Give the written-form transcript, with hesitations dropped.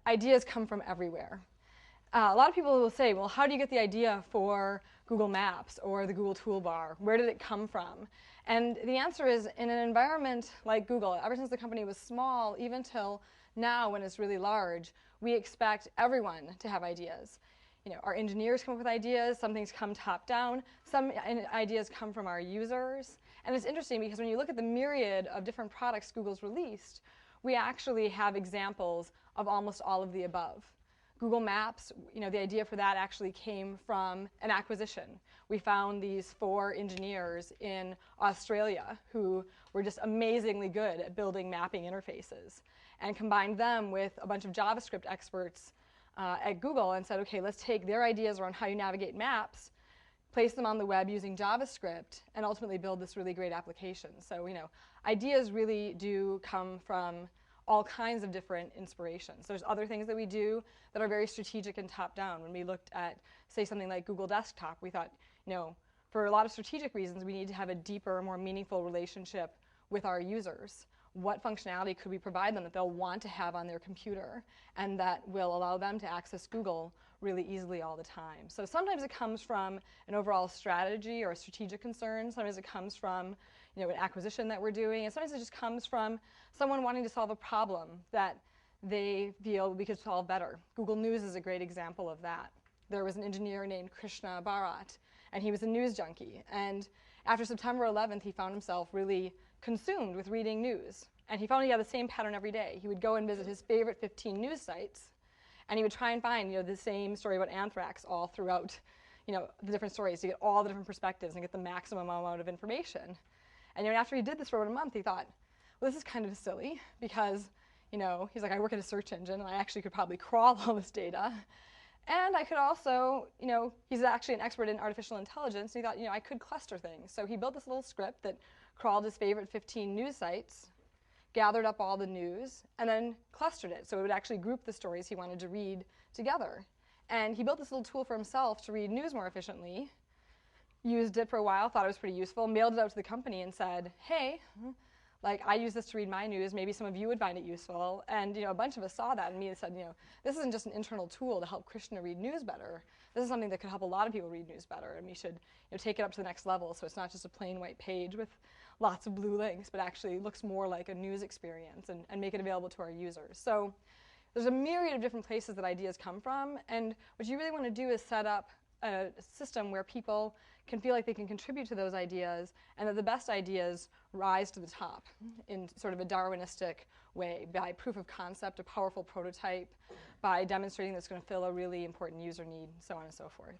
ideas come from everywhere. A lot of people will say, well, how do you get the idea for Google Maps or the Google Toolbar? Where did it come from? And the answer is, in an environment like Google, ever since the company was small, even till now when it's really large, we expect everyone to have ideas. Our engineers come up with ideas, some things come top down, some ideas come from our users. And it's interesting because when you look at the myriad of different products Google's released, we actually have examples of almost all of the above. Google Maps, the idea for that actually came from an acquisition. We found these 4 engineers in Australia who were just amazingly good at building mapping interfaces, and combined them with a bunch of JavaScript experts at Google and said, okay, let's take their ideas around how you navigate maps, place them on the web using JavaScript, and ultimately build this really great application. So, ideas really do come from all kinds of different inspirations. There's other things that we do that are very strategic and top-down. When we looked at, say, something like Google Desktop, we thought, for a lot of strategic reasons, we need to have a deeper, more meaningful relationship with our users. What functionality could we provide them that they'll want to have on their computer and that will allow them to access Google really easily all the time? So sometimes it comes from an overall strategy or a strategic concern. Sometimes it comes from an acquisition that we're doing. And sometimes it just comes from someone wanting to solve a problem that they feel we could solve better. Google News is a great example of that. There was an engineer named Krishna Bharat, and he was a news junkie. And after September 11th, he found himself really consumed with reading news. And he found he had the same pattern every day. He would go and visit his favorite 15 news sites, and he would try and find the same story about anthrax all throughout the different stories to get all the different perspectives and get the maximum amount of information. And after he did this for about a month, he thought, well, this is kind of silly because he's like, I work at a search engine, and I actually could probably crawl all this data. And I could also, he's actually an expert in artificial intelligence, and he thought, I could cluster things. So he built this little script that crawled his favorite 15 news sites, gathered up all the news, and then clustered it. So it would actually group the stories he wanted to read together. And he built this little tool for himself to read news more efficiently, used it for a while, thought it was pretty useful, mailed it out to the company and said, hey, I use this to read my news. Maybe some of you would find it useful. And a bunch of us saw that and said, this isn't just an internal tool to help Krishna read news better. This is something that could help a lot of people read news better, and we should take it up to the next level so it's not just a plain white page with lots of blue links, but actually looks more like a news experience and make it available to our users. So there's a myriad of different places that ideas come from, and what you really want to do is set up a system where people can feel like they can contribute to those ideas, and that the best ideas rise to the top in sort of a Darwinistic way, by proof of concept, a powerful prototype, by demonstrating that it's going to fill a really important user need, so on and so forth.